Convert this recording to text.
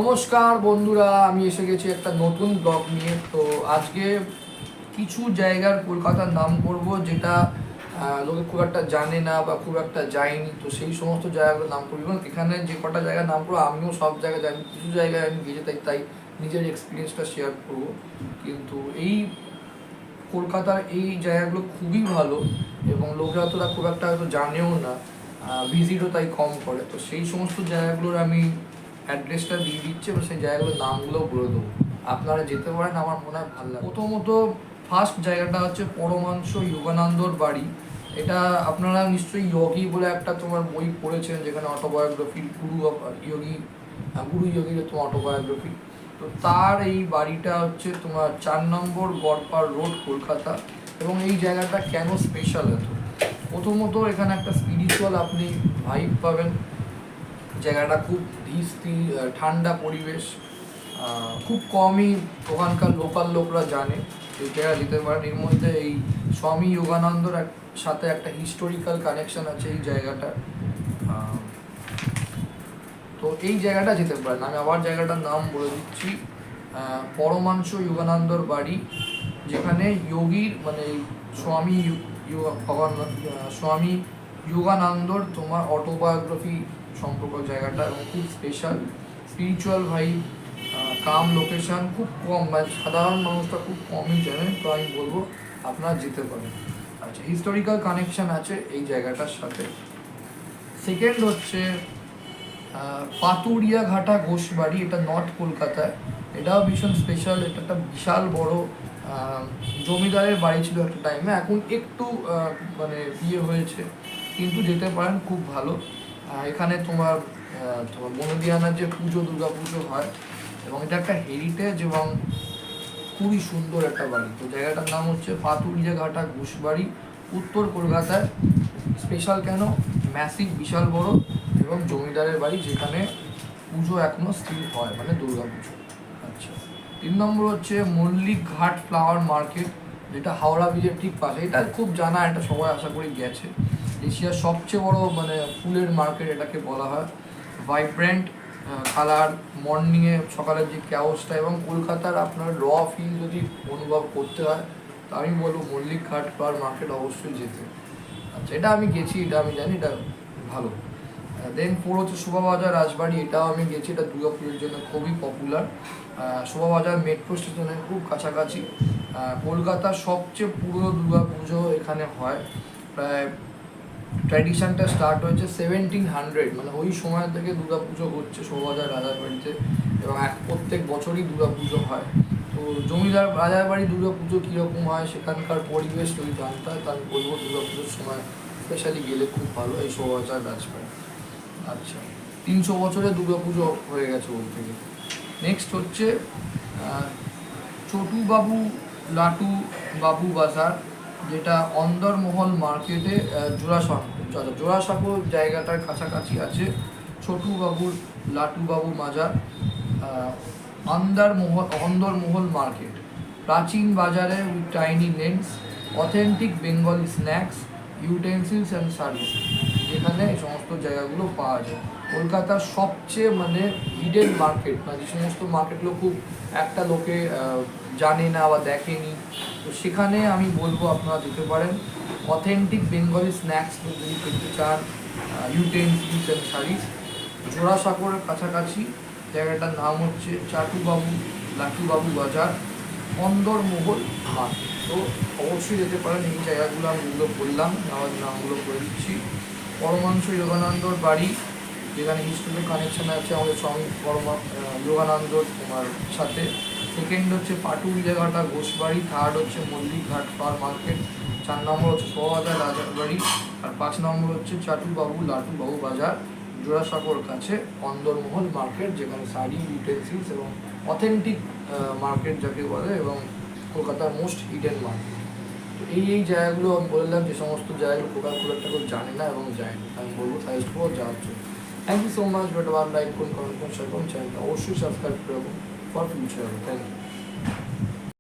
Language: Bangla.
নমস্কার বন্ধুরা, আমি এসে গেছি একটা নতুন ব্লগ নিয়ে। তো আজকে কিছু জায়গার কলকাতার নাম করব যেটা লোকে খুব একটা জানে না বা খুব একটা যায়নি। তো সেই সমস্ত জায়গাগুলোর নাম করবো এবং এখানে যে কটা জায়গার নাম করবো আমিও সব জায়গায় জানি, কিছু জায়গায় আমি গেছি তাই নিজের এক্সপিরিয়েন্সটা শেয়ার করবো। কিন্তু এই কলকাতার এই জায়গাগুলো খুবই ভালো এবং লোকেরা তোরা খুব একটা হয়তো জানেও না, ভিজিটও তাই কম করে। তো সেই সমস্ত জায়গাগুলোর আমি অ্যাড্রেসটা দিয়ে দিচ্ছি এবং সেই জায়গাগুলোর নামগুলোও বলে দেবো, আপনারা যেতে পারেন, আমার মনে হয় ভালো লাগে। প্রথমত ফার্স্ট জায়গাটা হচ্ছে পরমাংশ যোগানন্দর বাড়ি। এটা আপনারা নিশ্চয়ই ইয়োগী বলে একটা তোমার বই পড়েছেন, যেখানে অটোবায়োগ্রাফি গুরু যোগীর তোমার অটোবায়োগ্রাফি। তো তার এই বাড়িটা হচ্ছে তোমার 4 নম্বর গড়পাড় রোড, কলকাতা। এবং এই জায়গাটা কেন স্পেশাল এত, প্রথমত এখানে একটা স্পিরিচুয়াল আপনি ভাইব পাবেন। জায়গাটা খুব স্থির, ঠান্ডা পরিবেশ, খুব কমই ওখানকার লোকাল লোকরা জানে এই জায়গা যেতে পারেন। এর মধ্যে এই স্বামী যোগানন্দর সাথে একটা হিস্টোরিক্যাল কানেকশন আছে এই জায়গাটা। তো এই জায়গাটা যেতে পারেন। আমি আবার জায়গাটার নাম বলে দিচ্ছি, পরমাংশ যোগানন্দর বাড়ি, যেখানে যোগীর মানে স্বামী যোগানন্দর তোমার অটোবায়োগ্রাফি সম্পর্ক জায়গাটা, এবং খুব স্পেশাল স্পিরিচুয়াল ভাইব, কাম লোকেশন, খুব কম মানে সাধারণ মানুষটা খুব কমই জানে। তো আমি বলবো আপনারা যেতে পারেন। আচ্ছা, হিস্টোরিক্যাল কানেকশন আছে এই জায়গাটার সাথে। সেকেন্ড হচ্ছে পাতুরিয়া ঘাটা ঘোষবাড়ি, এটা নর্থ কলকাতায়। এটাও ভীষণ স্পেশাল। এটা একটা বিশাল বড় জমিদারের বাড়ি ছিল একটা টাইমে, এখন একটু মানে বিয়ে হয়েছে, কিন্তু যেতে পারেন, খুব ভালো। এখানে তোমার বনদিয়ানার যে দুর্গা পুজো হয়, এবং এটা একটা হেরিটেজ এবং খুবই সুন্দর একটা বাড়ি। তো জায়গাটার নাম হচ্ছে পাতুরিয়া ঘাটা ঘোষবাড়ি, উত্তর কলকাতায়। স্পেশাল কেন, ম্যাসিভ, বিশাল বড়, এবং জমিদারের বাড়ি, যেখানে পুজো এখনো স্থির হয়, মানে দুর্গা পুজো। আচ্ছা, 3 নম্বর হচ্ছে মল্লিক ঘাট ফ্লাওয়ার মার্কেট, যেটা হাওড়া ব্রিজের ঠিক পাশে। এটা খুব জানা, এটা সবাই আশা করি গেছে। এশিয়ার সবচেয়ে বড় মানে ফুলের মার্কেট এটাকে বলা হয়। ভাইব্রেন্ট কালার, মর্নিংয়ে সকালের যে ক্যাওসটা, এবং কলকাতার আপনার র ফিল যদি অনুভব করতে হয়, তো আমি বলবো মল্লিক ঘাট ফ্লাওয়ার মার্কেট অবশ্যই যেতে। আচ্ছা, এটা আমি গেছি, এটা আমি জানি, এটা ভালো। দেন 4 হচ্ছে শোভাবাজার রাজবাড়ি, এটাও আমি গেছি। এটা দুর্গাপুজোর জন্য খুবই পপুলার। শোভাবাজার মেট্রো স্টেশনের খুব কাছাকাছি। কলকাতার সবচেয়ে পুরনো দুর্গাপুজো এখানে হয়। প্রায় ট্র্যাডিশনটা স্টার্ট হয়েছে 1700, মানে ওই সময় থেকে দুর্গাপুজো হচ্ছে শোভাবাজার রাজারবাড়িতে, এবং প্রত্যেক বছরই দুর্গাপুজো হয়। তো জমিদার রাজার বাড়ি দুর্গাপুজো কীরকম হয়, সেখানকার পরিবেশ যদি জানতে হয়, তাহলে বলবো দুর্গাপুজোর সময় স্পেশালি গেলে খুব ভালো এই শোভাবাজার রাজবাড়ি। আচ্ছা, 300 বছরে দুর্গাপুজো হয়ে গেছে বলতে গেলে। নেক্সট হচ্ছে ছোটুবাবু লাটু বাবু বাজার, যেটা অন্দরমহল মার্কেটে জোড়াসাঁকো জায়গাটার কাছাকাছি আছে। ছোটুবাবুর লাটুবাবু বাজার, অন্দরমহল মার্কেট, প্রাচীন বাজারে with tiny lens, authentic Bengali snacks, utensils and service, যেখানে এই সমস্ত জায়গাগুলো পাওয়া যায়। কলকাতার সবচেয়ে মানে হিডেন মার্কেট, মানে যে সমস্ত মার্কেটগুলো খুব একটা লোকে জানে না বা দেখেনি, তো সেখানে আমি বলবো আপনারা যেতে পারেন। অথেন্টিক বেঙ্গলি স্ন্যাক্স যদি পেতে চান, ইউটেন্সিলস অ্যান্ড সার্ভিস, জোড়াসাঁকোর কাছাকাছি। জায়গাটার নাম হচ্ছে লাটুবাবু বাজার, অন্দরমহল মার্কেট। তো অবশ্যই যেতে পারেন। এই জায়গাগুলো আমি যেগুলো বললাম, আমার নামগুলো করে দিচ্ছি। পরমাংশ যোগানন্দর বাড়ি, যেখানে হিস্টোরিক্যাল কানেকশন আছে আমাদের স্বামী যোগানন্দর তোমার সাথে। সেকেন্ড হচ্ছে পাটুরিয়া ঘাটা ঘোষবাড়ি। থার্ড হচ্ছে মল্লিক ঘাট ফ্লাওয়ার মার্কেট। 4 নম্বর হচ্ছে শোভাবাজার রাজারবাড়ি। আর 5 নম্বর হচ্ছে লাটুবাবু বাজার, জোড়াসাঁকোর কাছে, অন্দরমহল মার্কেট, যেখানে শাড়ি, ইউটেন্সিলস এবং অথেন্টিক মার্কেট যাকে বলে, এবং কলকাতার মোস্ট হিডেন মার্কেট। তো এই জায়গাগুলো আমি বললাম, যে সমস্ত জায়গাগুলো খুব একটা কেউ জানে না এবং যায় না, আমি বলবো সাজেস্ট করবো যাওয়ার জন্য। Thank you so much. বেটা লাইক করুন, কমেন্ট করুন, শেয়ার করুন, চ্যানেলটা অবশ্যই সাবস্ক্রাইব করবো ফর ফিউচার। Thank you.